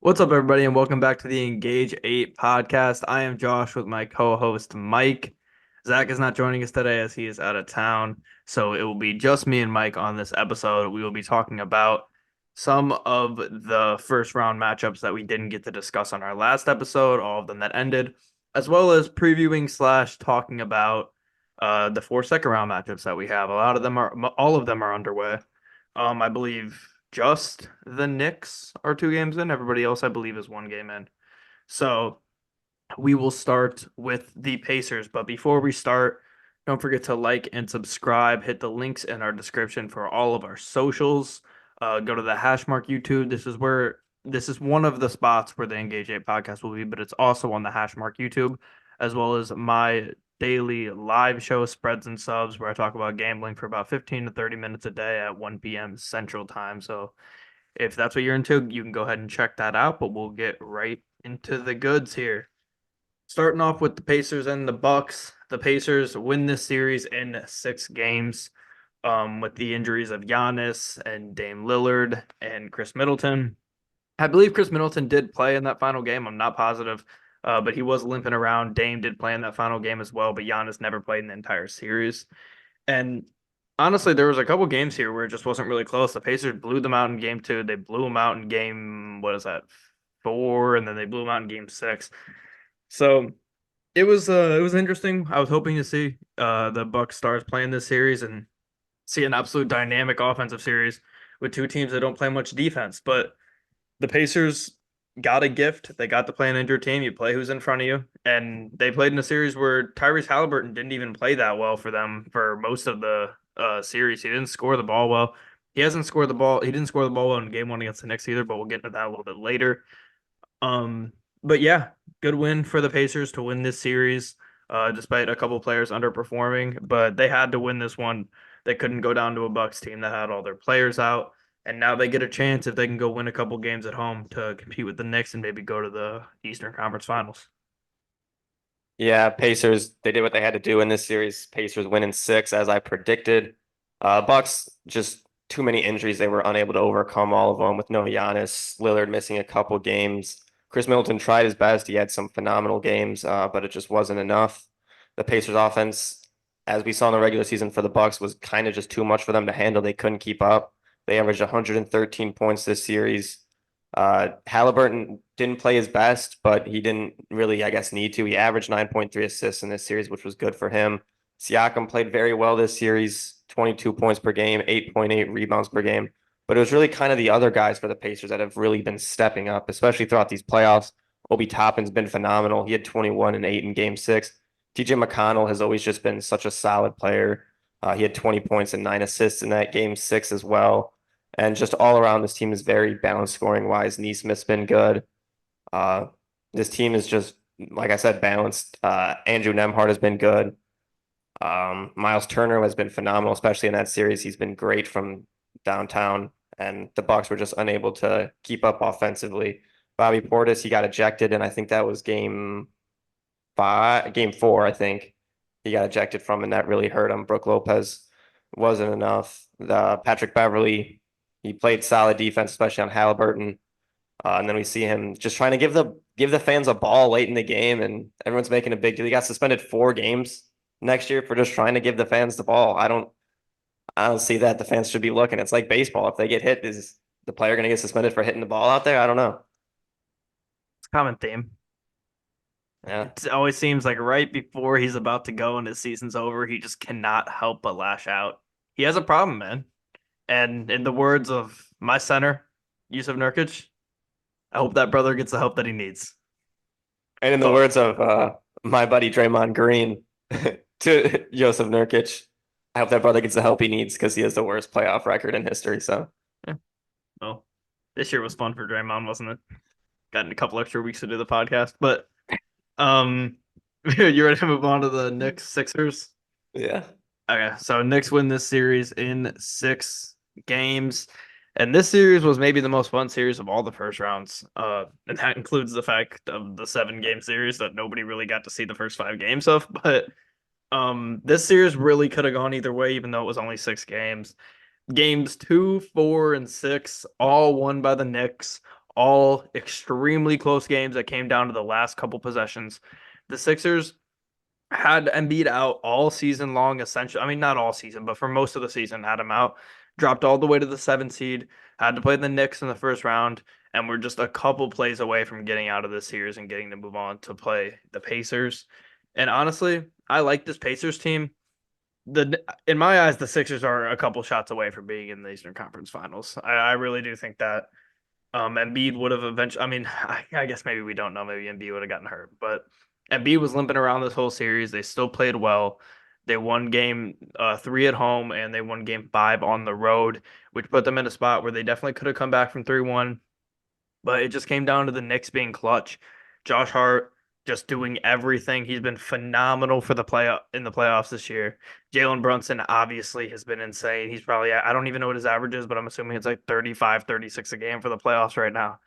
What's up, everybody, and welcome back to the Engage 8 podcast. I am Josh with my co-host Mike. Zach is not joining us today as he is out of town, so it will be just me and Mike on this episode. We will be talking about some of the first round matchups that we didn't get to discuss on our last episode, all of them that ended, as well as previewing slash talking about the four second round matchups that we have. All of them are underway. I believe just the Knicks are 2 games in. Everybody else, I believe, is 1 game in. So we will start with the Pacers. But before we start, don't forget to like and subscribe. Hit the links in our description for all of our socials. Go to the Hashmark YouTube. This is one of the spots where the Engage 8 podcast will be, but it's also on the Hashmark YouTube, as well as my daily live show Spreads and Subs, where I talk about gambling for about 15 to 30 minutes a day at 1 p.m. Central Time. So if that's what you're into, you can go ahead and check that out, but we'll get right into the goods here. Starting off with the Pacers and the Bucks. The Pacers win this series in 6 games, with the injuries of Giannis and Dame Lillard and Chris Middleton. I believe Chris Middleton did play in that final game. I'm not positive, but he was limping around. Dame did play in that final game as well, but Giannis never played in the entire series. And honestly, there was a couple games here where it just wasn't really close. The Pacers blew them out in game two. They blew them out in game, what is that, four, and then they blew them out in game six. So it was interesting. I was hoping to see the Bucks stars playing this series and see an absolute dynamic offensive series with two teams that don't play much defense. But the Pacers got a gift. They got to play an injured team. You play who's in front of you. And they played in a series where Tyrese Halliburton didn't even play that well for them for most of the series. He didn't score the ball well. He hasn't scored the ball. He didn't score the ball well in game one against the Knicks either, but we'll get into that a little bit later. Um, but yeah, good win for the Pacers to win this series, despite a couple players underperforming. But they had to win this one. They couldn't go down to a Bucks team that had all their players out. And now they get a chance if they can go win a couple games at home to compete with the Knicks and maybe go to the Eastern Conference Finals. Yeah, Pacers, they did what they had to do in this series. Pacers win in six, as I predicted. Bucks, just too many injuries. They were unable to overcome all of them with no Giannis, Lillard missing a couple games. Chris Middleton tried his best. He had some phenomenal games, but it just wasn't enough. The Pacers offense, as we saw in the regular season for the Bucks, was kind of just too much for them to handle. They couldn't keep up. They averaged 113 points this series. Halliburton didn't play his best, but he didn't really, I guess, need to. He averaged 9.3 assists in this series, which was good for him. Siakam played very well this series, 22 points per game, 8.8 rebounds per game. But it was really kind of the other guys for the Pacers that have really been stepping up, especially throughout these playoffs. Obi Toppin's been phenomenal. He had 21 and 8 in game six. TJ McConnell has always just been such a solid player. He had 20 points and 9 assists in that game six as well. And just all around, this team is very balanced scoring wise. Neesmith's been good. Uh, this team is just, like I said, balanced. Andrew Nemhart has been good. Miles Turner has been phenomenal, especially in that series. He's been great from downtown, and the Bucks were just unable to keep up offensively. Bobby Portis, he got ejected, and I think that was game four, I think. He got ejected from, and that really hurt him. Brook Lopez wasn't enough. Patrick Beverly, he played solid defense, especially on Halliburton. And then we see him just trying to give the fans a ball late in the game, and everyone's making a big deal. He got suspended 4 games next year for just trying to give the fans the ball. I don't see that. The fans should be looking. It's like baseball. If they get hit, is the player going to get suspended for hitting the ball out there? I don't know. It's a common theme. Yeah. It always seems like right before he's about to go and his season's over, he just cannot help but lash out. He has a problem, man. And in the words of my center, Yusuf Nurkic, I hope that brother gets the help that he needs. And in the But words of my buddy Draymond Green to Joseph Nurkic, I hope that brother gets the help he needs because he has the worst playoff record in history. So yeah, well, this year was fun for Draymond, wasn't it? Got a couple extra weeks to do the podcast, but um, you ready to move on to the Knicks Sixers? yeah. Okay, so Knicks win this series in 6 games, and this series was maybe the most fun series of all the first rounds. And that includes the fact of the 7 game series that nobody really got to see the first 5 games of. But this series really could have gone either way, even though it was only 6 games. Games two, four, and six, all won by the Knicks. all extremely close games that came down to the last couple possessions. The Sixers had Embiid out all season long, essentially. I mean, not all season, but for most of the season, had him out. Dropped all the way to the 7th seed, had to play the Knicks in the first round, and we're just a couple plays away from getting out of this series and getting to move on to play the Pacers. And honestly, I like this Pacers team. In my eyes, the Sixers are a couple shots away from being in the Eastern Conference Finals. I really do think that Embiid would have eventually. I mean, I guess maybe we don't know. Maybe Embiid would have gotten hurt, but Embiid was limping around this whole series. They still played well. They won game 3 at home and they won game 5 on the road, which put them in a spot where they definitely could have come back from 3-1. But it just came down to the Knicks being clutch. Josh Hart just doing everything. He's been phenomenal for the playoffs this year. Jalen Brunson obviously has been insane. He's probably, I don't even know what his average is, but I'm assuming it's like 35, 36 a game for the playoffs right now.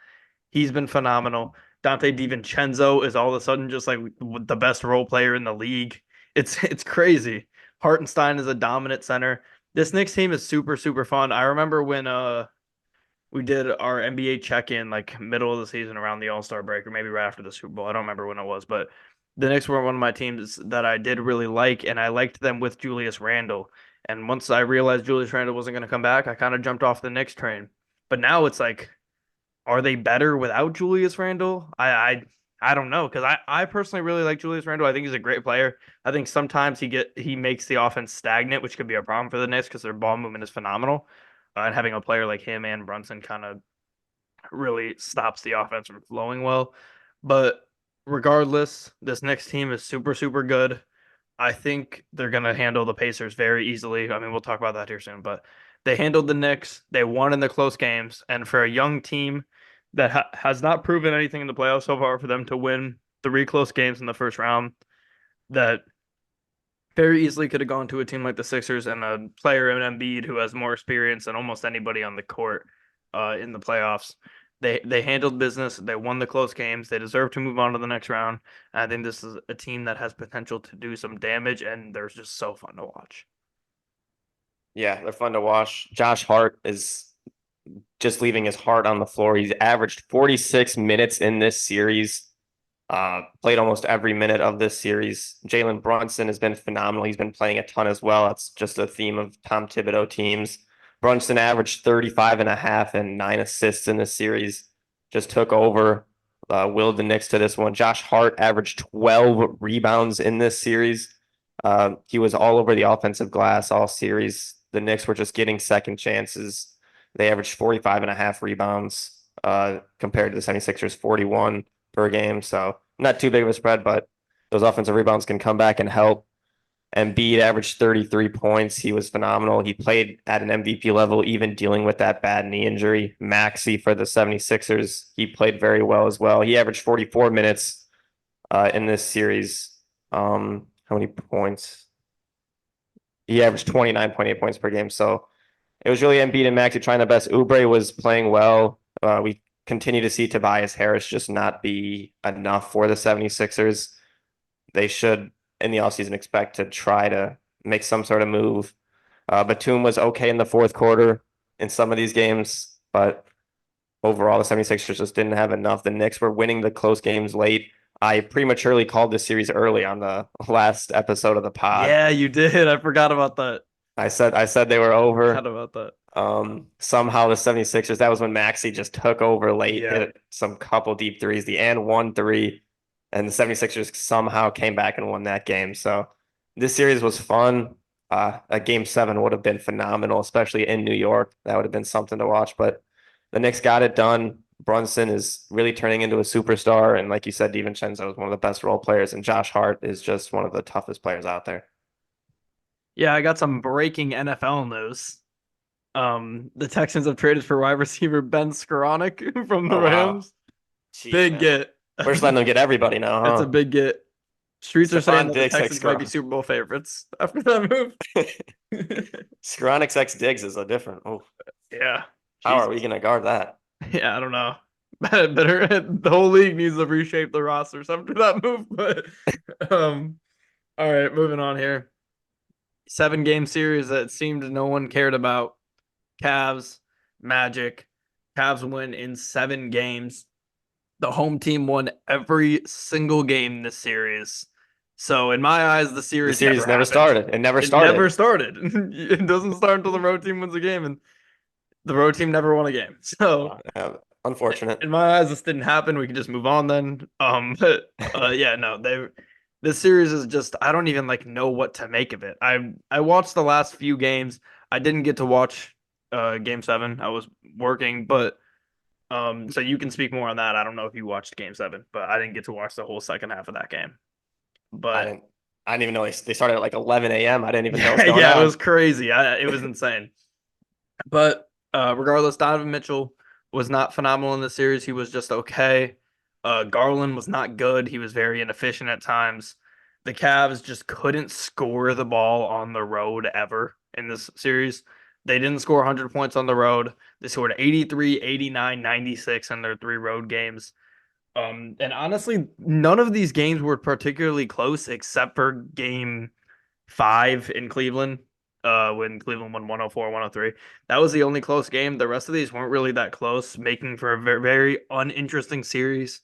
He's been phenomenal. Dante DiVincenzo is all of a sudden just like the best role player in the league. It's crazy. Hartenstein is a dominant center. This Knicks team is super, super fun. I remember when we did our NBA check-in like middle of the season around the All-Star break or maybe right after the Super Bowl. I don't remember when it was, but the Knicks were one of my teams that I did really like, and I liked them with Julius Randle. And once I realized Julius Randle wasn't going to come back, I kind of jumped off the Knicks train. But now it's like, are they better without Julius Randle? I don't know because I personally really like Julius Randle. I think he's a great player. I think sometimes he makes the offense stagnant, which could be a problem for the Knicks because their ball movement is phenomenal. And having a player like him and Brunson kind of really stops the offense from flowing well. But regardless, this next team is super, super good. I think they're going to handle the Pacers very easily. I mean, we'll talk about that here soon, but they handled the Knicks. They won in the close games. And for a young team that has not proven anything in the playoffs so far, for them to win 3 close games in the first round, that very easily could have gone to a team like the Sixers and a player in Embiid who has more experience than almost anybody on the court in the playoffs. They handled business. They won the close games. They deserve to move on to the next round. And I think this is a team that has potential to do some damage, and they're just so fun to watch. Yeah, they're fun to watch. Josh Hart is just leaving his heart on the floor. He's averaged 46 minutes in this series. Played almost every minute of this series. Jalen Brunson has been phenomenal. He's been playing a ton as well. That's just a theme of Tom Thibodeau teams. Brunson averaged 35 and a half and 9 assists in this series. Just took over, willed the Knicks to this one. Josh Hart averaged 12 rebounds in this series. He was all over the offensive glass all series. The Knicks were just getting second chances. They averaged 45 and a half rebounds compared to the 76ers 41 per game. So not too big of a spread, but those offensive rebounds can come back and help. Embiid averaged 33 points. He was phenomenal. He played at an MVP level, even dealing with that bad knee injury. Maxey for the 76ers, he played very well as well. He averaged 44 minutes in this series. How many points? He averaged 29.8 points per game. So it was really Embiid and Maxey trying their best. Oubre was playing well. We continue to see Tobias Harris just not be enough for the 76ers. They should, in the offseason, expect to try to make some sort of move. Batum was okay in the fourth quarter in some of these games, but overall, the 76ers just didn't have enough. The Knicks were winning the close games late. I prematurely called this series early on the last episode of the pod. Yeah, you did. I forgot about that. I said they were over. Forgot about that. Somehow the 76ers, that was when Maxey just took over late, Yeah. hit some couple deep threes, the and 1-3, and the 76ers somehow came back and won that game. So this series was fun. A game 7 would have been phenomenal, especially in New York. That would have been something to watch, but the Knicks got it done. Brunson is really turning into a superstar. And like you said, DiVincenzo is one of the best role players, and Josh Hart is just one of the toughest players out there. Yeah, I got some breaking NFL news. The Texans have traded for wide receiver Ben Skoranek from the Oh, wow. Rams. Jeez, Big man. get. We're just letting them get everybody now, That's huh? a big get. Streets are saying Stephon that the Diggs Texans like might be Skoranek. Super Bowl favorites after that move. Skoranek X Diggs is a different. Oh, Yeah. how are we Jesus. going to guard that? Yeah, I don't know. Better the whole league needs to reshape the rosters after that move. But all right, moving on here. 7-game series that seemed no one cared about. Cavs, Magic. Cavs win in 7 games. The home team won every single game this series. So in my eyes, the The series series never never happened. started. It never It never started. started. It doesn't start until the road team wins a game, and the road team never won a game. So Unfortunate. in my eyes, this didn't happen. We can just move on then. But yeah, no, this series is just I don't even like know what to make of it. I watched the last few games. I didn't get to watch game 7. I was working, but so you can speak more on that. I don't know if you watched game 7, but I didn't get to watch the whole second half of that game. I But didn't I didn't even know they started at like 11 a.m. I didn't even know what was yeah, going yeah, it was on. crazy. It was insane. But regardless, Donovan Mitchell was not phenomenal in the series. He was just okay. Garland was not good. He was very inefficient at times. The Cavs just couldn't score the ball on the road ever in this series. They didn't score 100 points on the road. They scored 83, 89, 96 in their 3 road games. And honestly, none of these games were particularly close except for game 5 in Cleveland, when Cleveland won 104-103. That was the only close game. The rest of these weren't really that close, making for a very, very uninteresting series.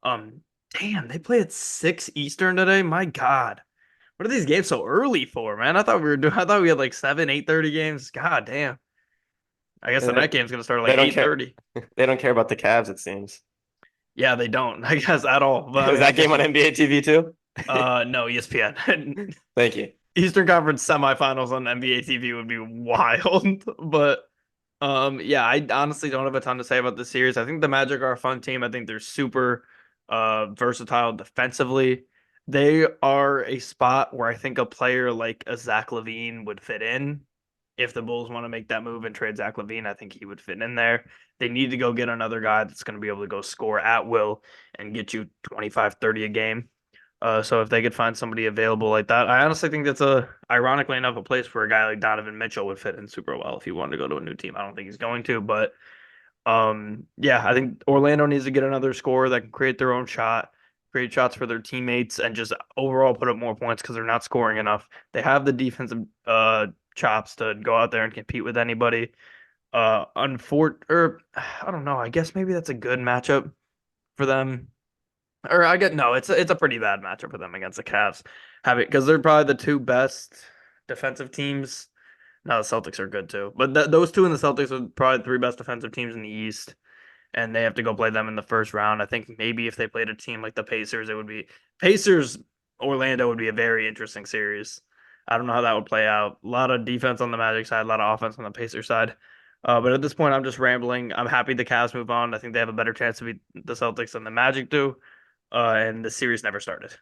Um, damn, they play at 6 Eastern today. My God. What are these games so early for, man? I thought we had like 7, 8:30 games. God damn. I guess the They night game's gonna start like they don't care. 8:30. They don't care about the Cavs, it seems. Yeah, they don't, I guess, at all. But I Is mean, I that guess game on you NBA TV too? no, ESPN. Thank you. Eastern Conference semifinals on NBA TV would be wild. But yeah, I honestly don't have a ton to say about this series. I think the Magic are a fun team. I think they're super versatile defensively. They are a spot where I think a player like a Zach LaVine would fit in. If the Bulls want to make that move and trade Zach LaVine, I think he would fit in there. They need to go get another guy that's going to be able to go score at will and get you 25, 30 a game. So if they could find somebody available like that, I honestly think that's ironically enough, a place where a guy like Donovan Mitchell would fit in super well if he wanted to go to a new team. I don't think he's going to, but yeah, I think Orlando needs to get another scorer that can create their own shot, create shots for their teammates, and just overall put up more points because they're not scoring enough. They have the defensive chops to go out there and compete with anybody. I don't know. I guess maybe that's a good matchup for them. Or I get no, it's a pretty bad matchup for them against the Cavs. Have it because they're probably the 2 best defensive teams. No, the Celtics are good too, but those two and the Celtics are probably the 3 best defensive teams in the East, and they have to go play them in the first round. I think maybe if they played a team like the Pacers, it would be Pacers Orlando would be a very interesting series. I don't know how that would play out. A lot of defense on the Magic side, a lot of offense on the Pacers side. But at this point, I'm just rambling. I'm happy the Cavs move on. I think they have a better chance to beat the Celtics than the Magic do. And the series never started.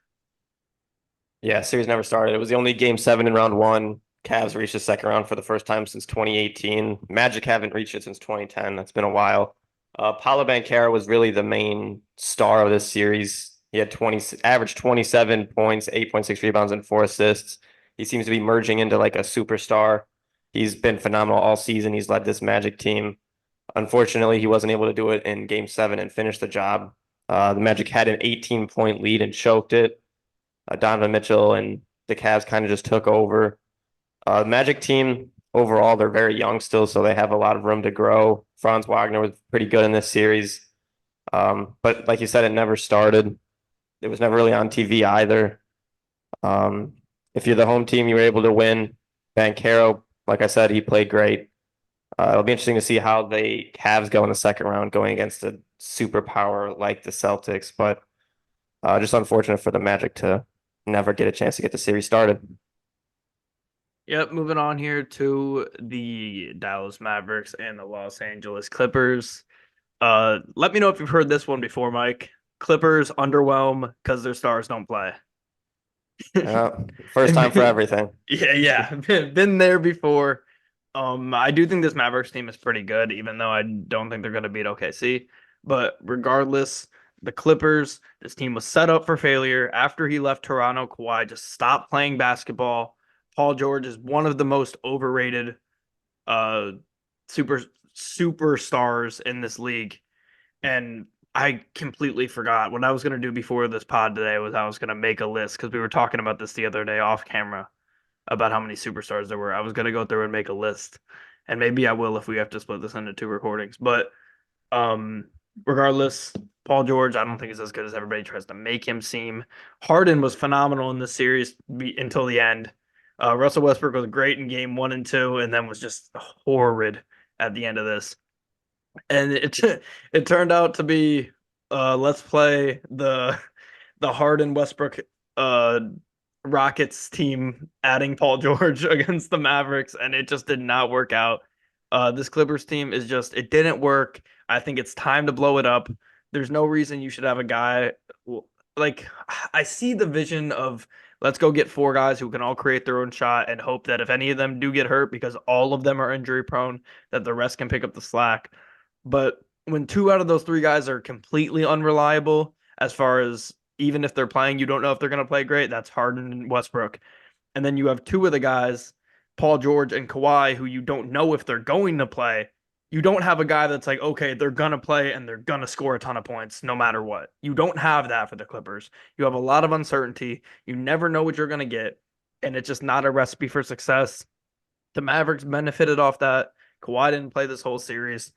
Yeah, series never started. It was the only game 7 in round one. Cavs reached the second round for the first time since 2018. Magic haven't reached it since 2010. That's been a while. Paolo Banchero was really the main star of this series. He had averaged 27 points, 8.6 rebounds, and 4 assists. He seems to be merging into like a superstar. He's been phenomenal all season. He's led this Magic team. Unfortunately, he wasn't able to do it in game 7 and finish the job. The Magic had an 18-point lead and choked it. Donovan Mitchell and the Cavs kind of just took over. Magic team overall, they're very young still, so they have a lot of room to grow. Franz Wagner was pretty good in this series. But like you said, it never started. It was never really on TV either. If you're the home team, you were able to win. Banchero, like I said, he played great. It'll be interesting to see how the Cavs go in the second round going against a superpower like the Celtics. But just unfortunate for the Magic to never get a chance to get the series started. Yep, moving on here to the Dallas Mavericks and the Los Angeles Clippers. Let me know if you've heard this one before, Mike. Clippers underwhelm because their stars don't play. Uh, First time for everything. Yeah, yeah. Been there before. I do think this Mavericks team is pretty good, even though I don't think they're going to beat OKC. But regardless, the Clippers, this team was set up for failure. After he left Toronto, Kawhi just stopped playing basketball. Paul George is one of the most overrated uh super superstars in this league. And I completely forgot what I was gonna do before this pod today was I was gonna make a list because we were talking about this the other day off camera about how many superstars there were. I was gonna go through and make a list. And maybe I will if we have to split this into 2 recordings. But Um, Regardless, Paul George, I don't think is as good as everybody tries to make him seem. Harden was phenomenal in this series until the end. Russell Westbrook was great in game 1 and 2, and then was just horrid at the end of this. And it turned out to be let's play the Harden Westbrook uh Rockets team adding Paul George against the Mavericks, and it just did not work out. This Clippers team is just it didn't work. I think it's time to blow it up. There's no reason you should have a guy like I see the vision of let's go get 4 guys who can all create their own shot and hope that if any of them do get hurt because all of them are injury prone, that the rest can pick up the slack. But when 2 out of those 3 guys are completely unreliable, as far as even if they're playing, you don't know if they're going to play great. That's Harden and Westbrook. And then you have 2 of the guys, Paul George and Kawhi, who you don't know if they're going to play. You don't have a guy that's like, okay, they're going to play and they're going to score a ton of points no matter what. You don't have that for the Clippers. You have a lot of uncertainty. You never know what you're going to get. And it's just not a recipe for success. The Mavericks benefited off that. Kawhi didn't play this whole series.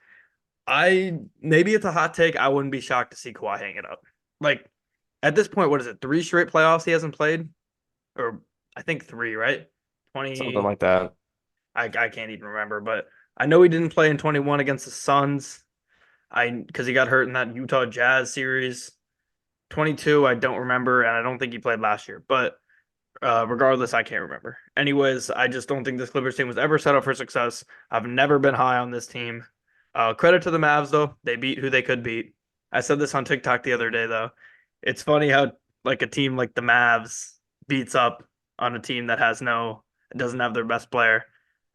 I maybe it's a hot take. I wouldn't be shocked to see Kawhi hang it up. Like at this point, what is it? 3 straight playoffs he hasn't played, or I think 3, right? Something 20. like that. I can't even remember, but I know he didn't play in 21 against the Suns. Because he got hurt in that Utah Jazz series. 22, I don't remember, and I don't think he played last year. But regardless, I can't remember. Anyways, I just don't think this Clippers team was ever set up for success. I've never been high on this team. Credit to the Mavs though; they beat who they could beat. I said this on TikTok the other day though. It's funny how like a team like the Mavs beats up on a team that doesn't have their best player.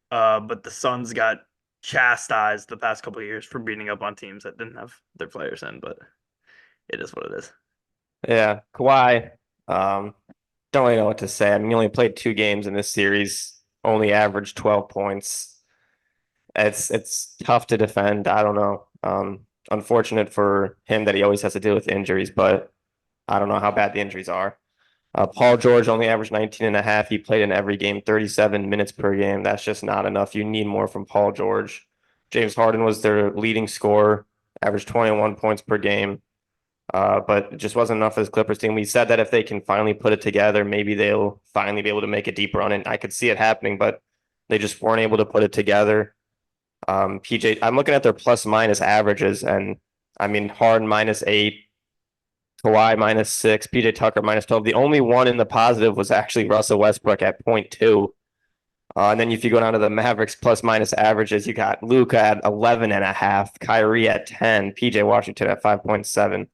But the Suns got chastised the past couple of years for beating up on teams that didn't have their players in. But it is what it is. Yeah, Kawhi. Um, don't really know what to say. I mean, he only played 2 games in this series, only averaged 12 points. It's tough to defend. I don't know. Unfortunate for him that he always has to deal with injuries, but I don't know how bad the injuries are. Paul George only averaged 19 and a half. He played in every game, 37 minutes per game. That's just not enough. You need more from Paul George. James Harden was their leading scorer, averaged 21 points per game. But it just wasn't enough for this Clippers team. We said that if they can finally put it together, maybe they'll finally be able to make a deep run. And I could see it happening, but they just weren't able to put it together. I'm looking at their plus minus averages, and I mean Harden -8, Kawhi -6, PJ Tucker -12. The only one in the positive was actually Russell Westbrook at .2. And then if you go down to the Mavericks plus minus averages, you got Luka at 11 and a half, Kyrie at 10, PJ Washington at 5.7.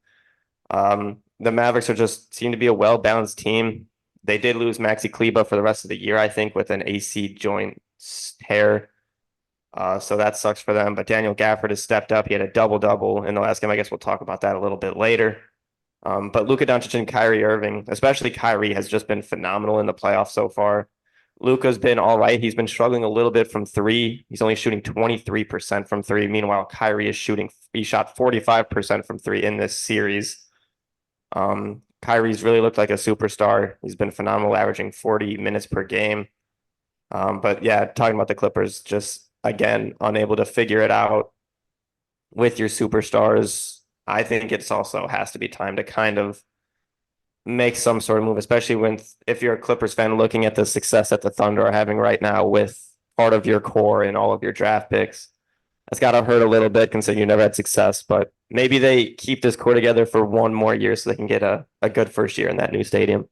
The Mavericks are just seem to be a well-balanced team. They did lose Maxi Kleber for the rest of the year, I think, with an AC joint tear. So that sucks for them. But Daniel Gafford has stepped up. He had a double-double in the last game. I guess we'll talk about that a little bit later. But Luka Doncic and Kyrie Irving, especially Kyrie, has just been phenomenal in the playoffs so far. Luka's been all right. He's been struggling a little bit from 3. He's only shooting 23% from 3. Meanwhile, Kyrie he shot 45% from 3 in this series. Kyrie's really looked like a superstar. He's been phenomenal, averaging 40 minutes per game. But yeah, talking about the Clippers, just again, unable to figure it out with your superstars. I think it's also has to be time to kind of make some sort of move, especially if you're a Clippers fan looking at the success that the Thunder are having right now with part of your core and all of your draft picks. That's got to hurt a little bit considering you never had success, but maybe they keep this core together for one more year so they can get a good first year in that new stadium.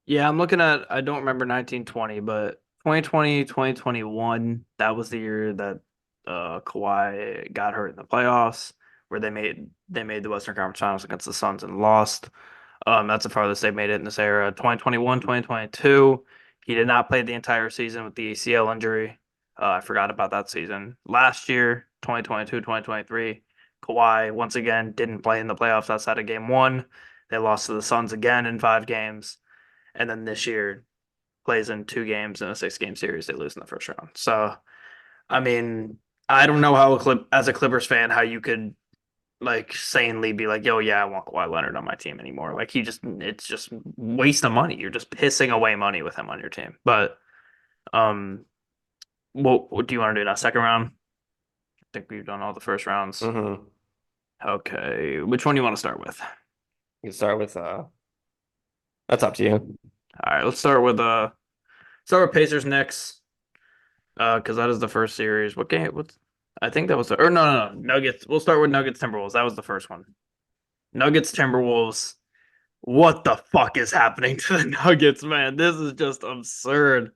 Yeah, I'm looking at, I don't remember 1920, but 2020, 2021, that was the year that Kawhi got hurt in the playoffs, where they made the Western Conference Finals against the Suns and lost. That's the farthest they've made it in this era. 2021, 2022, he did not play the entire season with the ACL injury. I forgot about that season. Last year, 2022, 2023, Kawhi once again didn't play in the playoffs outside of game 1. They lost to the Suns again in 5 games. And then this year plays in 2 games in a 6-game series. They lose in the first round. So, I mean, I don't know as a Clippers fan, how you could like sanely be like, yo, yeah, I want Kawhi Leonard on my team anymore. Like it's just waste of money. You're just pissing away money with him on your team. But, what do you want to do now? Second round? think we've done all the first rounds. Mm-hmm. Okay, which one do you want to start with? You can start with that's up to you. All right, let's start with Pacers next. Because that is the first series. What game? I think that was or no, Nuggets. We'll start with Nuggets Timberwolves. That was the first one. Nuggets Timberwolves. What the fuck is happening to the Nuggets, man? This is just absurd.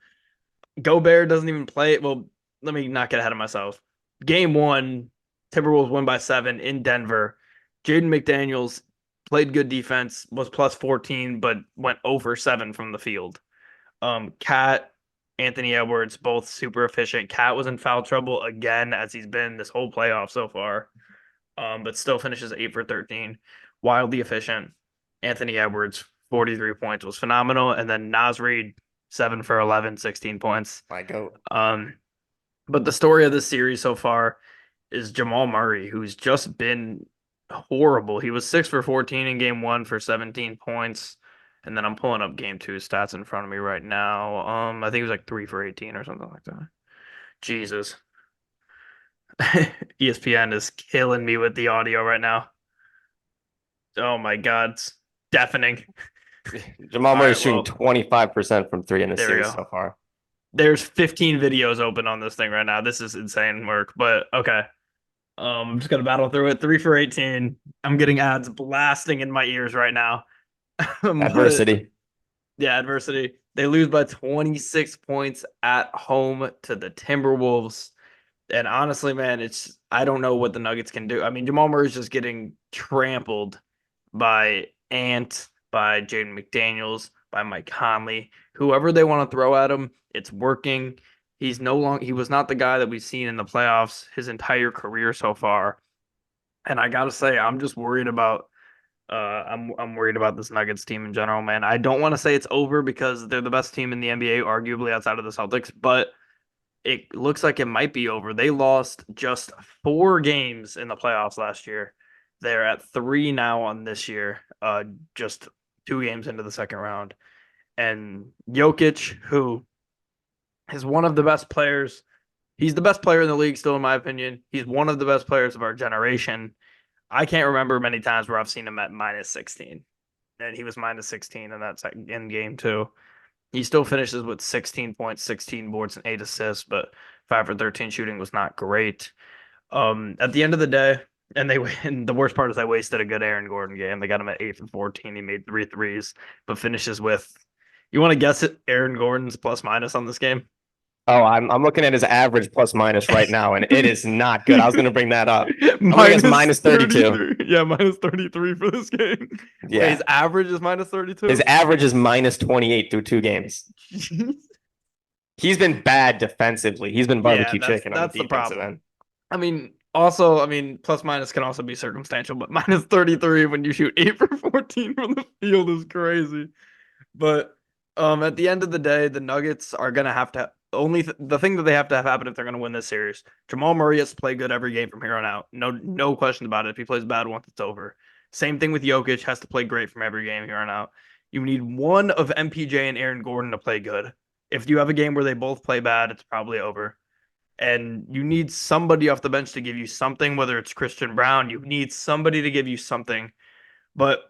Gobert doesn't even play. Well, let me not get ahead of myself. Game one, Timberwolves win by 7 in Denver. Jaden McDaniels played good defense, was plus 14, but went over 7 from the field. Cat, Anthony Edwards, both super efficient. Cat was in foul trouble again, as he's been this whole playoff so far. But still finishes 8 for 13. Wildly efficient. Anthony Edwards, 43 points, was phenomenal. And then Naz Reid, 7 for 11, 16 points. My goat. But the story of this series so far is Jamal Murray, who's just been horrible. He was 6 for 14 in game 1 for 17 points. And then I'm pulling up game 2 stats in front of me right now. I think it was like 3 for 18 or something like that. Jesus. ESPN is killing me with the audio right now. Oh my God. It's deafening. Jamal Murray's well, shooting 25% from 3 in the there we series go. so far. There's 15 videos open on this thing right now. This is insane work, but okay. I'm just gonna battle through it. 3 for 18. I'm getting ads blasting in my ears right now. Adversity. Yeah, adversity. They lose by 26 points at home to the Timberwolves. And honestly, man, I don't know what the Nuggets can do. I mean, Jamal Murray's just getting trampled by Ant, by Jaden McDaniels, by Mike Conley, whoever they want to throw at him. It's working. He was not the guy that we've seen in the playoffs his entire career so far. And I gotta say, I'm just worried about I'm worried about this Nuggets team in general, man. I don't want to say it's over because they're the best team in the NBA, arguably outside of the Celtics, but it looks like it might be over. They lost just 4 games in the playoffs last year. They're at 3 now on this year, just 2 games into the second round. And Jokic, who is one of the best players, he's the best player in the league still, in my opinion. He's one of the best players of our generation. I can't remember many times where I've seen him at minus 16. And he was minus 16 in that in game 2. He still finishes with 16 points, 16 boards, and 8 assists, but 5 for 13 shooting was not great. At the end of the day, and the worst part is I wasted a good Aaron Gordon game. They got him at 8 for 14. He made 3 threes, but finishes with, you want to guess it, Aaron Gordon's plus minus on this game? Oh, I'm looking at his average plus minus right now, and it is not good. I was going to bring that up. minus 32. Yeah, minus 33 for this game. Yeah. Wait, his average is minus 32? His average is minus 28 through 2 games. He's been bad defensively. He's been barbecue chicken on the defensive end. I mean, also, plus minus can also be circumstantial, but minus 33 when you shoot 8 for 14 from the field is crazy. But at the end of the day, the Nuggets are going to have to the thing that they have to have happen if they're going to win this series. Jamal Murray has to play good every game from here on out. No question about it. If he plays bad once, it's over. Same thing with Jokic, has to play great from every game here on out. You need one of MPJ and Aaron Gordon to play good. If you have a game where they both play bad, it's probably over. And you need somebody off the bench to give you something, whether it's Christian Brown. You need somebody to give you something. But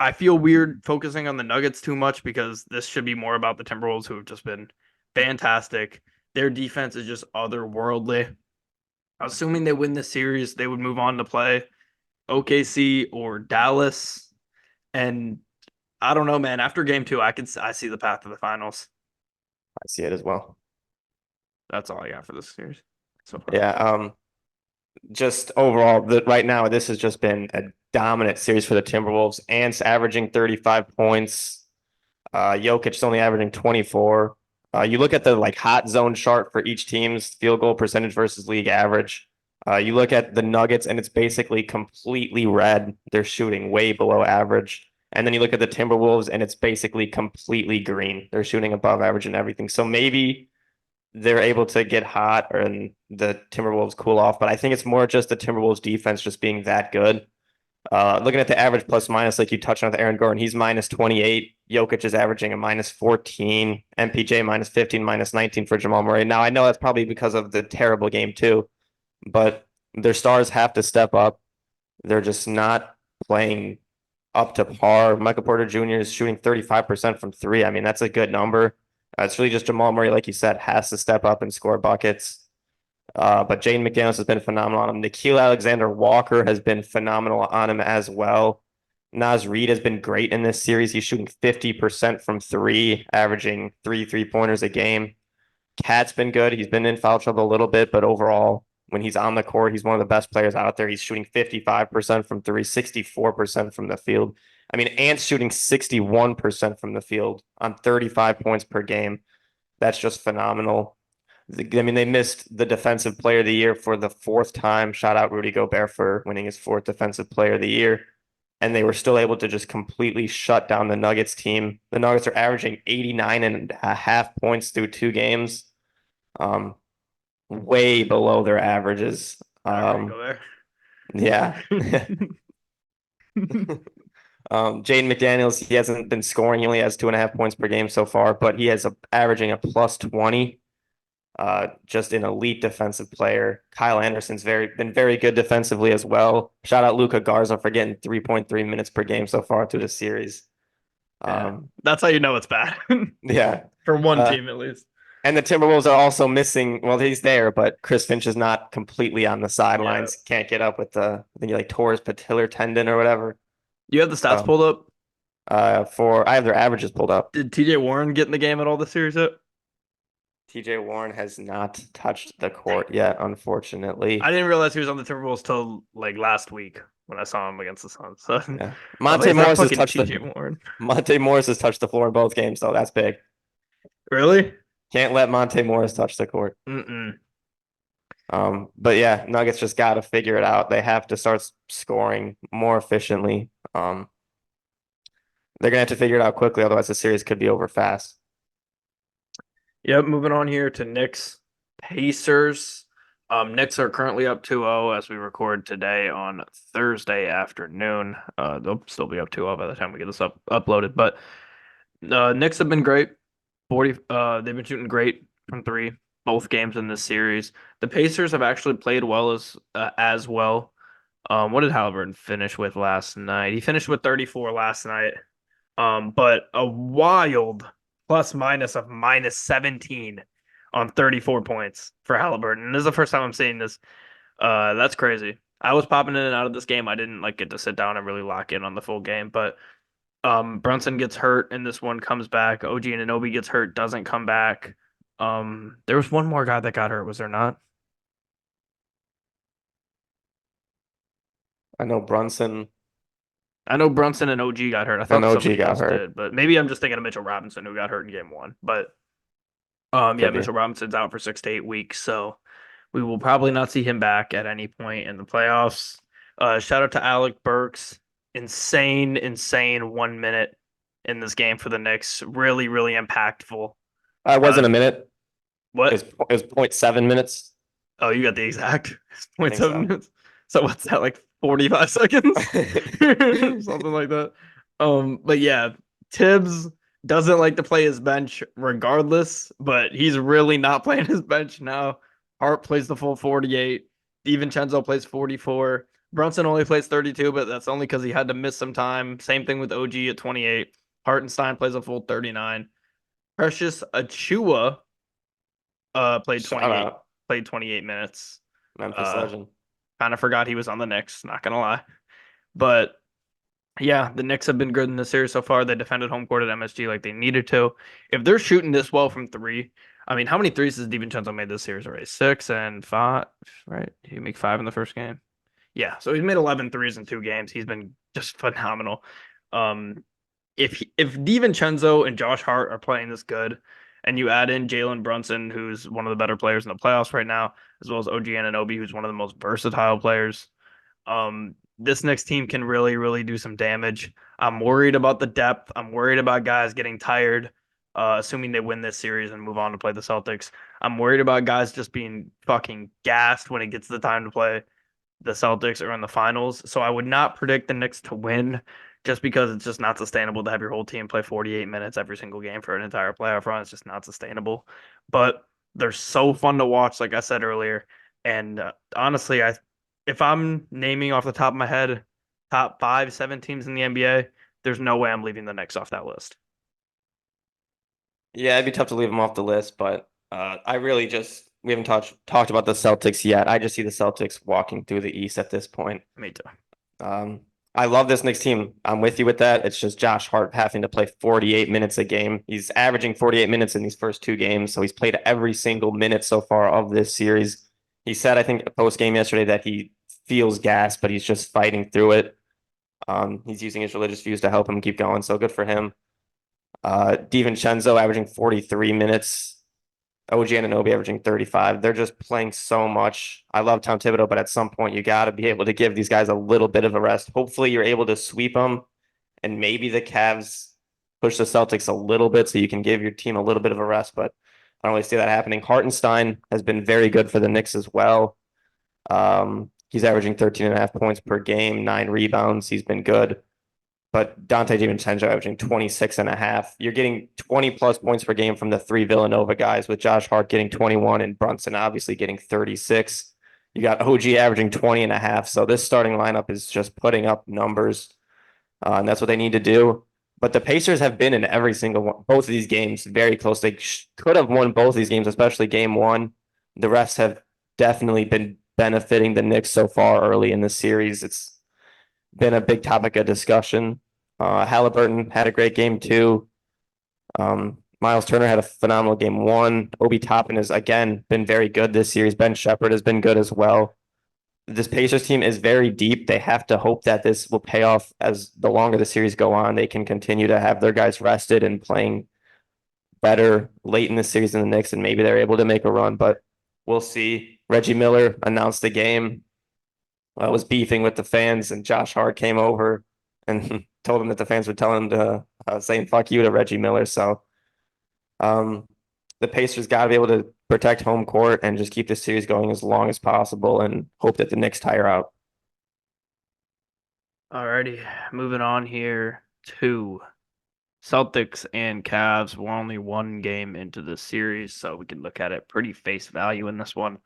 I feel weird focusing on the Nuggets too much because this should be more about the Timberwolves, who have just been fantastic. Their defense is just otherworldly. Assuming they win this series, they would move on to play OKC or Dallas. And I don't know, man. After game 2, I see the path to the finals. I see it as well. That's all I got for this series so far. Yeah. Just overall, right now, this has just been a dominant series for the Timberwolves. Ant's averaging 35 points. Jokic's only averaging 24. You look at the hot zone chart for each team's field goal percentage versus league average. You look at the Nuggets, and it's basically completely red. They're shooting way below average. And then you look at the Timberwolves, and it's basically completely green. They're shooting above average and everything. So maybe they're able to get hot and the Timberwolves cool off. But I think it's more just the Timberwolves defense just being that good. Looking at the average plus minus, like you touched on with Aaron Gordon, he's minus 28. Jokic is averaging a minus 14. MPJ minus 15, minus 19 for Jamal Murray. Now, I know that's probably because of the terrible game too, but Their stars have to step up. They're just not playing up to par. Michael Porter Jr. is shooting 35% from three. I mean, that's a good number. It's really just Jamal Murray, like you said, has to step up and score buckets. But Jaden McDaniels has been phenomenal on him. Nickeil Alexander-Walker has been phenomenal on him as well. Naz Reid has been great in this series. He's shooting 50% from three, averaging 3 3-pointers a game. Cat's been good. He's been in foul trouble a little bit, but overall, when he's on the court, he's one of the best players out there. He's shooting 55% from three, 64% from the field. I mean, Ant's shooting 61% from the field on 35 points per game. That's just phenomenal. I mean, they missed the defensive player of the year for the fourth time. Shout out Rudy Gobert for winning his fourth defensive player of the year. And they were still able to just completely shut down the Nuggets team. The Nuggets are averaging 89.5 points through 2 games. Way below their averages. Yeah. Jaden McDaniels, he hasn't been scoring. He only has 2.5 points per game so far, but he has averaging a plus 20. Just an elite defensive player. Kyle Anderson's been very good defensively as well. Shout out Luka Garza for getting 3.3 minutes per game so far through the series. That's how you know it's bad. Yeah. For one team at least. And the Timberwolves are also missing. Well, he's there, but Chris Finch is not completely on the sidelines. Yeah. Can't get up with I think he tore his patellar tendon or whatever. You have the stats pulled up? I have their averages pulled up. Did TJ Warren get in the game at all this series yet? TJ Warren has not touched the court yet, unfortunately. I didn't realize he was on the Timberwolves till like last week when I saw him against the Suns. So. Yeah. Monte Morris has touched Monte Morris has touched the floor in both games, though. That's big. Really? Can't let Monte Morris touch the court. But yeah, Nuggets just got to figure it out. They have to start scoring more efficiently. They're gonna have to figure it out quickly, otherwise the series could be over fast. Yep, moving on here to Knicks Pacers. Knicks are currently up 2-0 as we record today on Thursday afternoon. They'll still be up 2-0 by the time we get this uploaded. But Knicks have been great. They've been shooting great from three both games in this series. The Pacers have actually played well as well. What did Halliburton finish with last night? He finished with 34 last night. But a wild plus minus of minus 17 on 34 points for Halliburton. This is the first time I'm seeing this. That's crazy. I was popping in and out of this game. I didn't get to sit down and really lock in on the full game, but Brunson gets hurt and this one comes back. OG Anunoby gets hurt, doesn't come back. There was one more guy that got hurt, was there not? I know Brunson and OG got hurt. I thought OG got hurt, did, but maybe I'm just thinking of Mitchell Robinson who got hurt in game one. But Mitchell Robinson's out for 6 to 8 weeks, so we will probably not see him back at any point in the playoffs. Shout out to Alec Burks. Insane 1 minute in this game for the Knicks. Really, really impactful. It wasn't a minute. What? It was 0.7 minutes. Oh, you got the exact 0.7 minutes. So what's that, like 45 seconds? Something like that. But yeah, Tibbs doesn't like to play his bench regardless, but he's really not playing his bench now. Hart plays the full 48. DiVincenzo plays 44. Brunson only plays 32, but that's only because he had to miss some time. Same thing with OG at 28. Hartenstein plays a full 39. Precious Achiuwa played 28 minutes. Memphis legend. Kind of forgot he was on the Knicks, not gonna lie. But yeah, the Knicks have been good in the series so far. They defended home court at MSG like they needed to. If they're shooting this well from three, I mean, how many threes has DiVincenzo made this series already? 6 and 5, right? Did he make 5 in the first game? Yeah, so he's made 11 threes in 2 games. He's been just phenomenal. If DiVincenzo and Josh Hart are playing this good, and you add in Jalen Brunson, who's one of the better players in the playoffs right now, as well as OG Anunoby, who's one of the most versatile players, this next team can really, really do some damage. I'm worried about the depth. I'm worried about guys getting tired, assuming they win this series and move on to play the Celtics. I'm worried about guys just being fucking gassed when it gets the time to play the Celtics or in the finals. So I would not predict the Knicks to win just because it's just not sustainable to have your whole team play 48 minutes every single game for an entire playoff run. It's just not sustainable. But they're so fun to watch, like I said earlier. And honestly, if I'm naming off the top of my head, top 5, 7 teams in the NBA, there's no way I'm leaving the Knicks off that list. Yeah, it'd be tough to leave them off the list, but I really just we haven't talked about the Celtics yet. I just see the Celtics walking through the East at this point. Me too. Um, I love this Knicks team. I'm with you with that. It's just Josh Hart having to play 48 minutes a game. He's averaging 48 minutes in these first 2 games, so he's played every single minute so far of this series. He said, I think, post game yesterday that he feels gas, but he's just fighting through it. He's using his religious views to help him keep going, so good for him. DiVincenzo averaging 43 minutes. OG Anunoby averaging 35. They're just playing so much. I love Tom Thibodeau, but at some point you got to be able to give these guys a little bit of a rest. Hopefully you're able to sweep them, and maybe the Cavs push the Celtics a little bit so you can give your team a little bit of a rest, but I don't really see that happening. Hartenstein has been very good for the Knicks as well. He's averaging 13.5 points per game, 9 rebounds. He's been good. But Dante DiVincenzo averaging 26.5. You're getting 20 plus points per game from the 3 Villanova guys, with Josh Hart getting 21 and Brunson obviously getting 36. You got OG averaging 20.5. So this starting lineup is just putting up numbers, and that's what they need to do. But the Pacers have been in every single one, both of these games very close. They could have won both of these games, especially game one. The refs have definitely been benefiting the Knicks so far early in the series. It's been a big topic of discussion. Halliburton had a great game too. Miles Turner had a phenomenal game one. Obi Toppin has again been very good this series. Ben Shepherd has been good as well. This Pacers team is very deep. They have to hope that this will pay off as the longer the series go on. They can continue to have their guys rested and playing better late in the series than the Knicks, and maybe they're able to make a run, but we'll see. Reggie Miller announced the game. I was beefing with the fans, and Josh Hart came over and told him that the fans would tell him to saying "fuck you" to Reggie Miller. So, the Pacers got to be able to protect home court and just keep the series going as long as possible, and hope that the Knicks tire out. Alrighty, moving on here to Celtics and Cavs. We're only 1 game into the series, so we can look at it pretty face value in this one.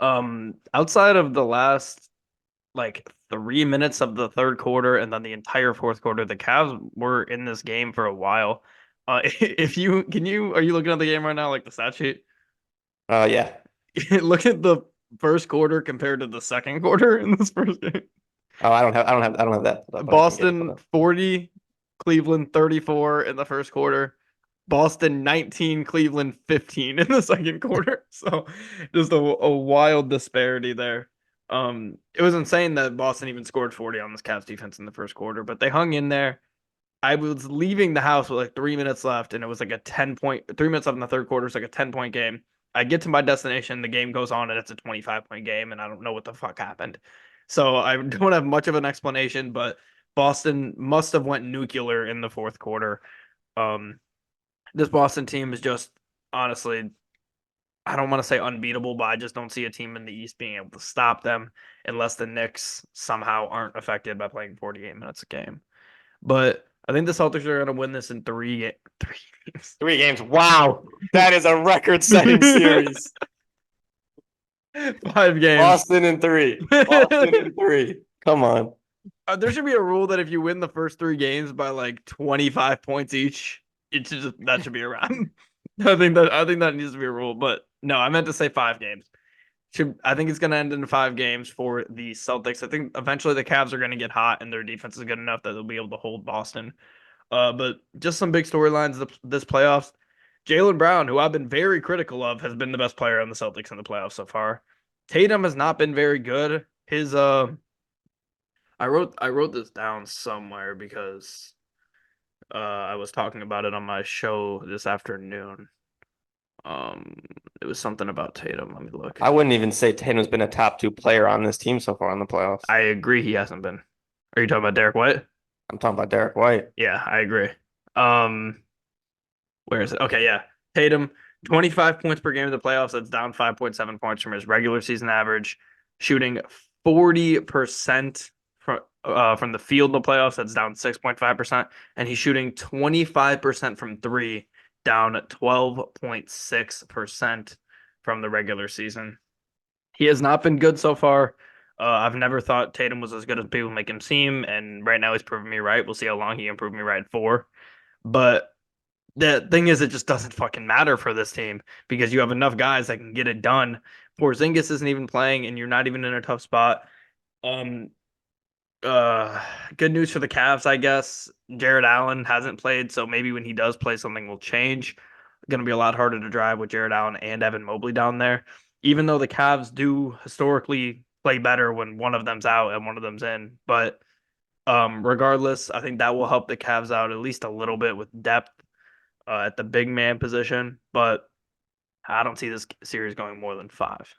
Outside of the last like 3 minutes of the third quarter and then the entire fourth quarter, the Cavs were in this game for a while. If you are you looking at the game right now, like the stat sheet? Yeah. Look at the first quarter compared to the second quarter in this first game. Oh, I don't have that. Pulled up, but I can get it pulled Boston up. 40, Cleveland 34 in the first quarter. Boston 19, Cleveland 15 in the second quarter. So just a wild disparity there. It was insane that Boston even scored 40 on this Cavs defense in the first quarter, but they hung in there. I was leaving the house with like 3 minutes left, and it was like a 10 point, 3 minutes left in the third quarter. It's like a 10 point game. I get to my destination, the game goes on, and it's a 25 point game, and I don't know what the fuck happened. So I don't have much of an explanation, but Boston must have went nuclear in the fourth quarter. Um, this Boston team is just honestly, I don't want to say unbeatable, but I just don't see a team in the East being able to stop them unless the Knicks somehow aren't affected by playing 48 minutes a game. But I think the Celtics are going to win this in three games. 3 games. Wow, that is a record-setting series. 5 games. Boston in 3. Boston in 3. Come on. There should be a rule that if you win the first 3 games by like 25 points each, that should be around. I think that needs to be a rule. But no, I meant to say 5 games. I think it's going to end in 5 games for the Celtics. I think eventually the Cavs are going to get hot, and their defense is good enough that they'll be able to hold Boston. But just some big storylines this playoffs. Jaylen Brown, who I've been very critical of, has been the best player on the Celtics in the playoffs so far. Tatum has not been very good. His I wrote this down somewhere because I was talking about it on my show this afternoon. It was something about Tatum. Let me look. I wouldn't even say Tatum's been a top 2 player on this team so far in the playoffs. I agree he hasn't been. Are you talking about Derek White? I'm talking about Derek White. Yeah, I agree. Where is it? Okay, yeah. Tatum, 25 points per game in the playoffs. That's down 5.7 points from his regular season average. Shooting 40% from the field in the playoffs. That's down 6.5%. And he's shooting 25% from three, down 12.6% from the regular season. He has not been good so far. I've never thought Tatum was as good as people make him seem, and right now he's proving me right. We'll see how long he can prove me right for. But the thing is, it just doesn't fucking matter for this team because you have enough guys that can get it done. Porzingis isn't even playing, and you're not even in a tough spot. Um, uh, Good news for the Cavs, I guess. Jared Allen hasn't played, so maybe when he does play, something will change. Going to be a lot harder to drive with Jared Allen and Evan Mobley down there. Even though the Cavs do historically play better when one of them's out and one of them's in, but regardless, I think that will help the Cavs out at least a little bit with depth at the big man position. But I don't see this series going more than five.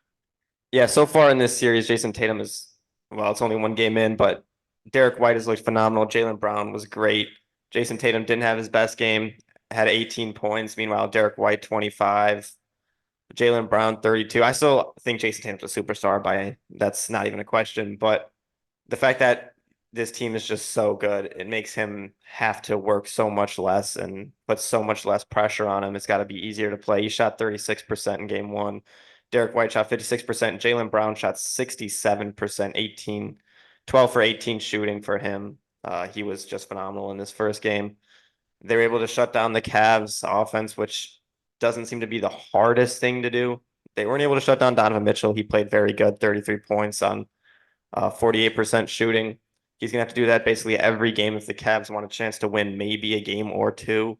Yeah, so far in this series, Jason Tatum is, well, it's only one game in, but Derek White has looked phenomenal. Jaylen Brown was great. Jason Tatum didn't have his best game, had 18 points. Meanwhile, Derek White, 25. Jaylen Brown, 32. I still think Jason Tatum's a superstar by that's not even a question. But the fact that this team is just so good, it makes him have to work so much less and put so much less pressure on him. It's got to be easier to play. He shot 36% in game one. Derek White shot 56%. Jaylen Brown shot 67%, 12 for 18 shooting for him. He was just phenomenal in this first game. They were able to shut down the Cavs offense, which doesn't seem to be the hardest thing to do. They weren't able to shut down Donovan Mitchell. He played very good, 33 points on 48% shooting. He's going to have to do that basically every game if the Cavs want a chance to win maybe a game or two.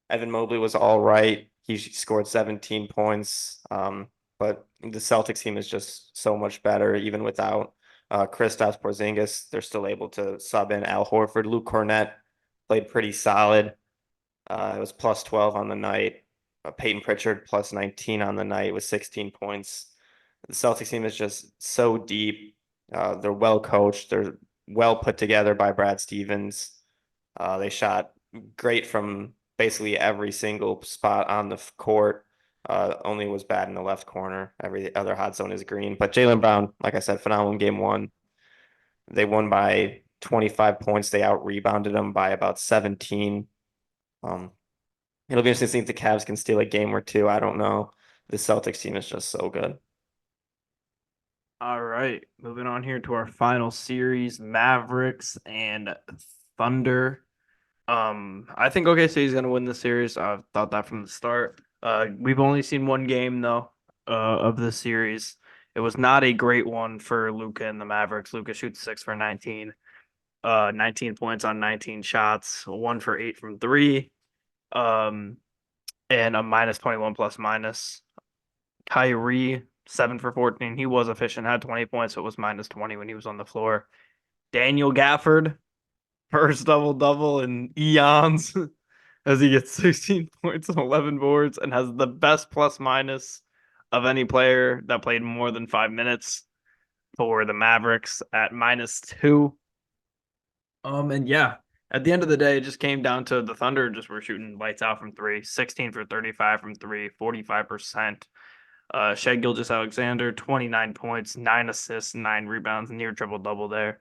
Evan Mobley was all right. He scored 17 points. But the Celtics team is just so much better, even without Kristaps Porzingis. They're still able to sub in Al Horford. Luke Cornett played pretty solid. It was plus 12 on the night. Peyton Pritchard plus 19 on the night with 16 points. The Celtics team is just so deep. They're well coached. They're well put together by Brad Stevens. They shot great from basically every single spot on the court. Only was bad in the left corner. Every other hot zone is green. But Jaylen Brown, like I said, phenomenal in game one. They won by 25 points. They out rebounded them by about 17. It'll be interesting to see if the Cavs can steal a game or two. I don't know. The Celtics team is just so good. All right, moving on here to our final series, Mavericks and Thunder. I think OKC is going to win the series. I've thought that from the start. We've only seen one game though, of the series. It was not a great one for Luka and the Mavericks. Luka shoots 6 for 19, 19 points on 19 shots, 1 for 8 from three, and a minus 21 plus minus. Kyrie 7 for 14. He was efficient, had 20 points, so it was minus 20 when he was on the floor. Daniel Gafford, first double double in eons, as he gets 16 points and 11 boards and has the best plus minus of any player that played more than 5 minutes for the Mavericks at -2. And yeah, at the end of the day, it just came down to the Thunder just were shooting lights out from three, 16 for 35 from three, 45%. Shai Gilgeous-Alexander, 29 points, 9 assists, 9 rebounds, near triple double there.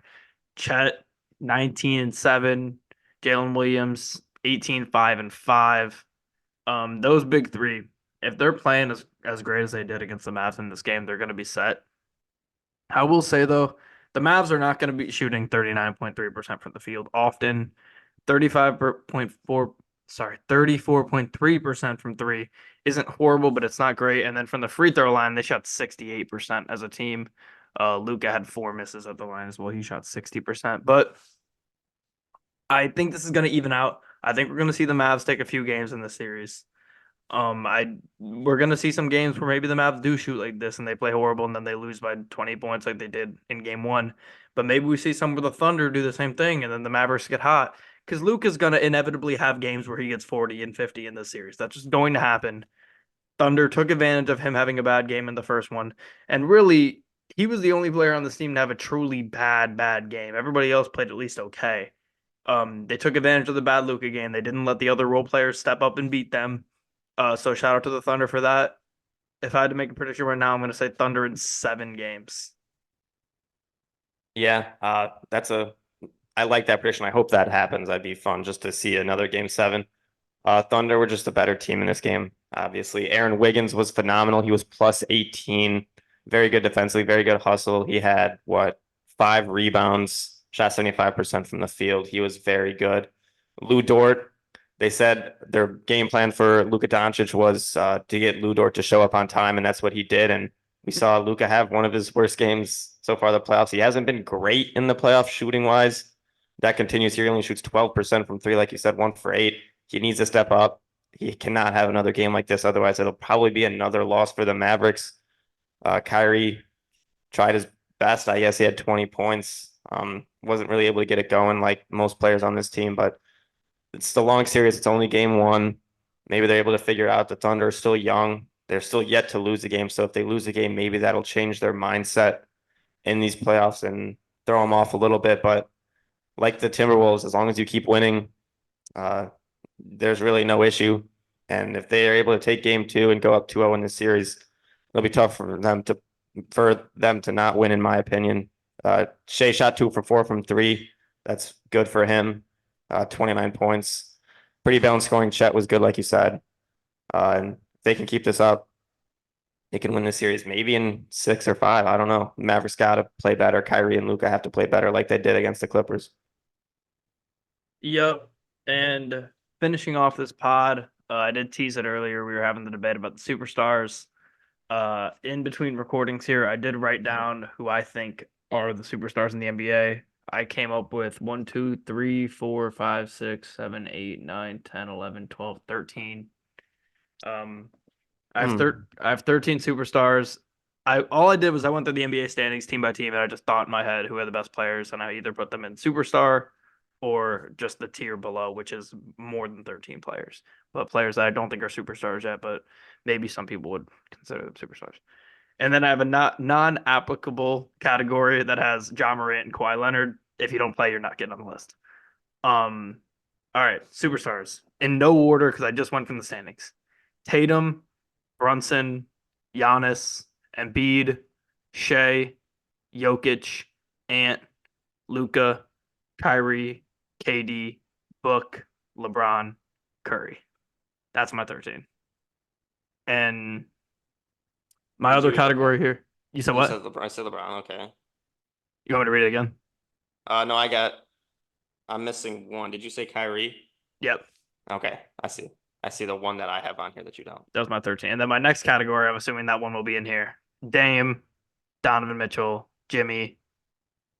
Chet, 19 and 7. Jalen Williams, 18, 5 and 5. Those big three, if they're playing as great as they did against the Mavs in this game, they're going to be set. I will say though, the Mavs are not going to be shooting 39.3% from the field often. 34.3% from three isn't horrible, but it's not great. And then from the free throw line, they shot 68% as a team. Luka had 4 misses at the line as well. He shot 60%. But I think this is going to even out. I think we're going to see the Mavs take a few games in the series. We're gonna see some games where maybe the Mavs do shoot like this and they play horrible and then they lose by 20 points like they did in game one. But maybe we see some of the Thunder do the same thing and then the Mavericks get hot because Luke is gonna inevitably have games where he gets 40 and 50 in this series. That's just going to happen. Thunder took advantage of him having a bad game in the first one, and really he was the only player on this team to have a truly bad game. Everybody else played at least okay. They took advantage of the bad Luka game. They didn't let the other role players step up and beat them. So shout out to the Thunder for that. If I had to make a prediction right now, I'm going to say Thunder in 7 games. Yeah, I like that prediction. I hope that happens. That'd be fun just to see another game 7. Thunder were just a better team in this game, obviously. Aaron Wiggins was phenomenal. He was plus 18. Very good defensively, very good hustle. He had what, 5 rebounds, shot 75% from the field. He was very good. Lou Dort, they said their game plan for Luka Doncic was to get Lou Dort to show up on time, and that's what he did. And we saw Luka have one of his worst games so far the playoffs. He hasn't been great in the playoffs shooting wise. That continues here. He only shoots 12% from three, like you said, 1 for 8. He needs to step up. He cannot have another game like this. Otherwise, it'll probably be another loss for the Mavericks. Kyrie tried his best. I guess he had 20 points. Wasn't really able to get it going like most players on this team, but it's the long series. It's only game one. Maybe they're able to figure it out. The Thunder are still young. They're still yet to lose the game. So if they lose the game, maybe that'll change their mindset in these playoffs and throw them off a little bit. But like the Timberwolves, as long as you keep winning, there's really no issue. And if they are able to take game two and go up 2-0 in this series, it'll be tough for them to not win, in my opinion. Shea shot 2 for 4 from three. That's good for him. 29 points. Pretty balanced scoring. Chet was good, like you said. And if they can keep this up, they can win the series maybe in 6 or 5. I don't know. Mavericks got to play better. Kyrie and Luka have to play better like they did against the Clippers. Yep. And finishing off this pod, I did tease it earlier. We were having the debate about the superstars. In between recordings here, I did write down who I think are the superstars in the NBA. I came up with 1, 2, 3, 4, 5, 6, 7, 8, 9, 10, 11, 12, 13. I have 13 superstars. All I did was I went through the NBA standings team by team, and I just thought in my head who are the best players, and I either put them in superstar or just the tier below, which is more than 13 players, but players that I don't think are superstars yet, but maybe some people would consider them superstars. And then I have a non-applicable category that has John Morant and Kawhi Leonard. If you don't play, you're not getting on the list. All right, superstars in no order because I just went from the standings. Tatum, Brunson, Giannis, Embiid, Shea, Jokic, Ant, Luka, Kyrie, KD, Book, LeBron, Curry. That's my 13. And my other category here. You said what? I said LeBron. Okay. You want me to read it again? No, I'm missing one. Did you say Kyrie? Yep. Okay. I see. I see the one that I have on here that you don't. That was my 13. And then my next category, I'm assuming that one will be in here. Dame, Donovan Mitchell, Jimmy,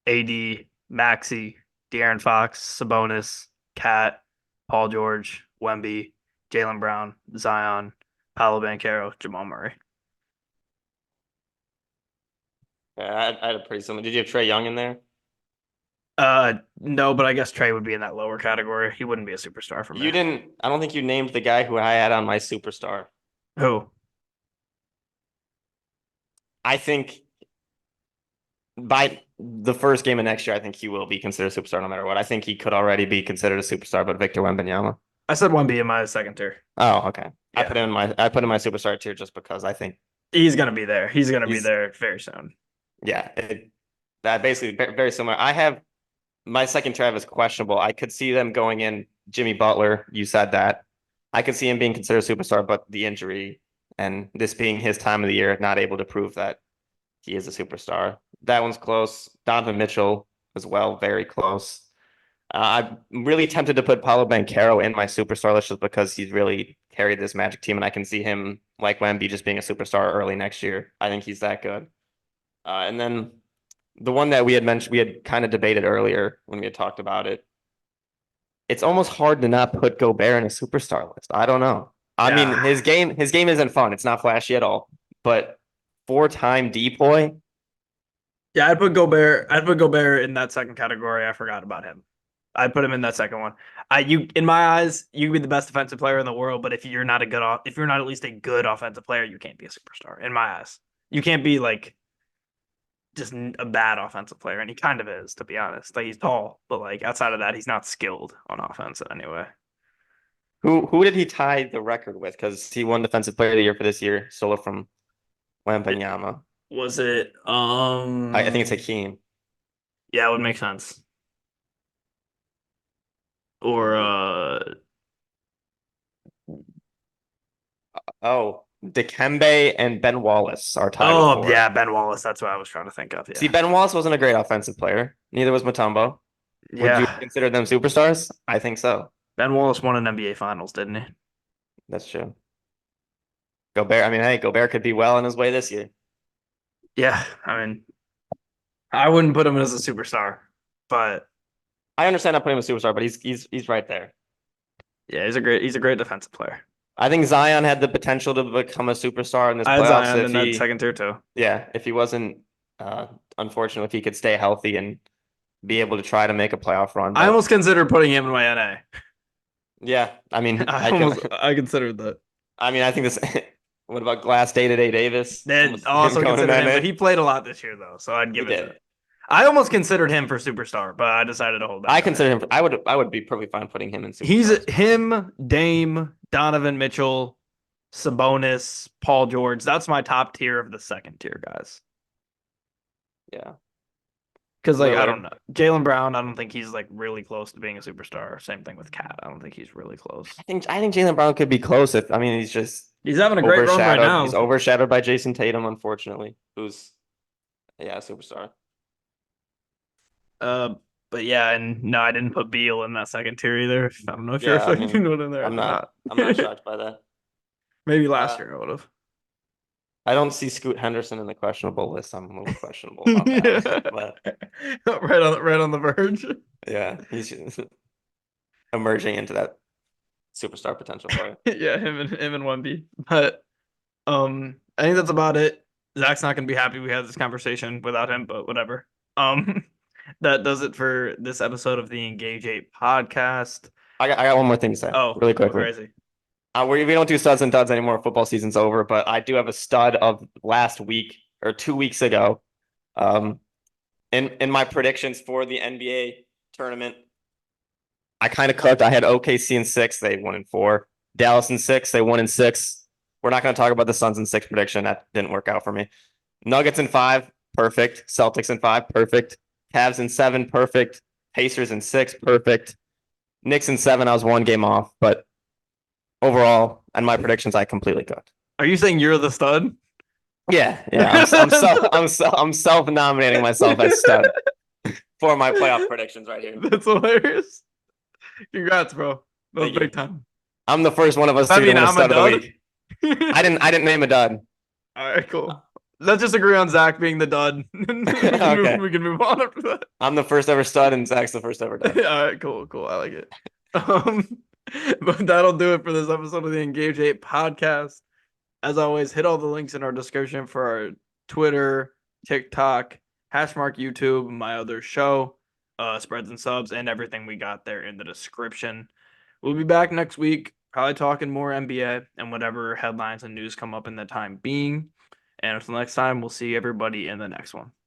AD, Maxey, De'Aaron Fox, Sabonis, Cat, Paul George, Wemby, Jaylen Brown, Zion, Paolo Banchero, Jamal Murray. Yeah, I had a pretty similar. Did you have Trae Young in there? No, but I guess Trey would be in that lower category. He wouldn't be a superstar for me. You didn't. I don't think you named the guy who I had on my superstar. Who? I think by the first game of next year, I think he will be considered a superstar no matter what. I think he could already be considered a superstar, but Victor Wembanyama. I said Wemby in my second tier. Oh, okay. Yeah. I put him in my superstar tier just because I think He's gonna be there. He's gonna be there very soon. yeah, that basically very similar. I have my second tier is questionable. I could see them going in Jimmy Butler. You said that. I could see him being considered a superstar, but the injury and this being his time of the year, not able to prove that he is a superstar. That one's close. Donovan Mitchell as well, very close. I'm really tempted to put Paolo Banchero in my superstar list just because he's really carried this Magic team, and I can see him like Wemby just being a superstar early next year. I think he's that good. And then the one that we had mentioned, we had kind of debated earlier when we had talked about it. It's almost hard to not put Gobert in a superstar list. I don't know. I mean, his game isn't fun. It's not flashy at all. But 4-time depoy. Yeah, I'd put Gobert in that second category. I forgot about him. I'd put him in that second one. In my eyes, you can be the best defensive player in the world, but if you're not at least a good offensive player, you can't be a superstar. In my eyes, you can't be like just a bad offensive player, and he kind of is, to be honest. Like he's tall, but like outside of that, he's not skilled on offense anyway. Who did he tie the record with? Because he won Defensive Player of the Year for this year, solo from Wembanyama. Was it? I think it's Hakeem. Yeah, it would make sense. Or Oh, Dikembe and Ben Wallace are tied with Oh 4. yeah, Ben Wallace. That's what I was trying to think of. See, Yeah. Ben Wallace wasn't a great offensive player. Neither was Mutombo. Would you Yeah. consider them superstars? I think so. Ben Wallace won an NBA Finals, didn't he? That's true. Gobert, I mean, hey, Gobert could be well on his way this year. Yeah. I mean, I wouldn't put him as a superstar, but I understand not putting him a superstar, but he's right there. yeah, he's a great defensive player. I think Zion had the potential to become a superstar in this I had playoffs Zion if in that he, second tier too. yeah, if he wasn't, unfortunately, if he could stay healthy and be able to try to make a playoff run. I But almost considered putting him in my NA. yeah, I mean, I can, I considered that. I mean, I think this. What about Glass Day-to-Day Davis? Then Almost also him going in considered that him, but name? he played a lot this year though, so I'd He give it to did. him. I almost considered him for superstar, but I decided to hold back. I consider him. I would be perfectly fine putting him in He's superstars. him, Dame, Donovan Mitchell, Sabonis, Paul George. That's my top tier of the second tier guys. Yeah. Because like I Lillard. don't know, Jalen Brown. I don't think he's like really close to being a superstar. Same thing with Cat. I don't think he's really close. I think Jalen Brown could be close if I mean he's just He's having a great run right overshadowed. now. He's overshadowed by Jason Tatum, unfortunately, who's yeah, a superstar. Uh, but yeah, and no, I didn't put Beal in that second tier either. I don't know if you're Yeah, I if you mean, put in there. I'm not I'm not shocked by that. Maybe last Uh, year I would have. I don't see Scoot Henderson in the questionable list. I'm a little questionable about that. But Right on the verge. yeah, he's emerging into that superstar potential player. Yeah, him and Wemby. But I think that's about it. Zach's not gonna be happy we had this conversation without him, but whatever. Um, that does it for this episode of the Engage 8 podcast. I got one more thing to say, Oh, really quickly. crazy. We don't do studs and duds anymore. Football season's over, but I do have a stud of last week or 2 weeks ago. In my predictions for the NBA tournament, I kind of cooked. I had OKC in 6, they won in 4. Dallas in 6, they won in 6. We're not going to talk about the Suns in 6 prediction. That didn't work out for me. Nuggets in 5, perfect. Celtics in 5, perfect. Cavs in 7, perfect. Pacers in 6, perfect. Knicks in 7, I was 1 game off, but overall, and my predictions, I completely cooked. Are you saying you're the stud? Yeah. I'm self-nominating myself as stud for my playoff predictions right here. That's hilarious. Congrats, bro. That was Thank you. big time. I'm the first one of us I two to mean, win a I'm a stud of the dud. week. I didn't name a dud. All right, cool. Let's just agree on Zach being the dud. Okay. We can move on after that. I'm the first ever stud, and Zach's the first ever dud. All right, cool. I like it. But that'll do it for this episode of the Engage 8 podcast. As always, hit all the links in our description for our Twitter, TikTok, # YouTube, my other show, spreads and subs, and everything we got there in the description. We'll be back next week, probably talking more NBA and whatever headlines and news come up in the time being. And until next time, we'll see everybody in the next one.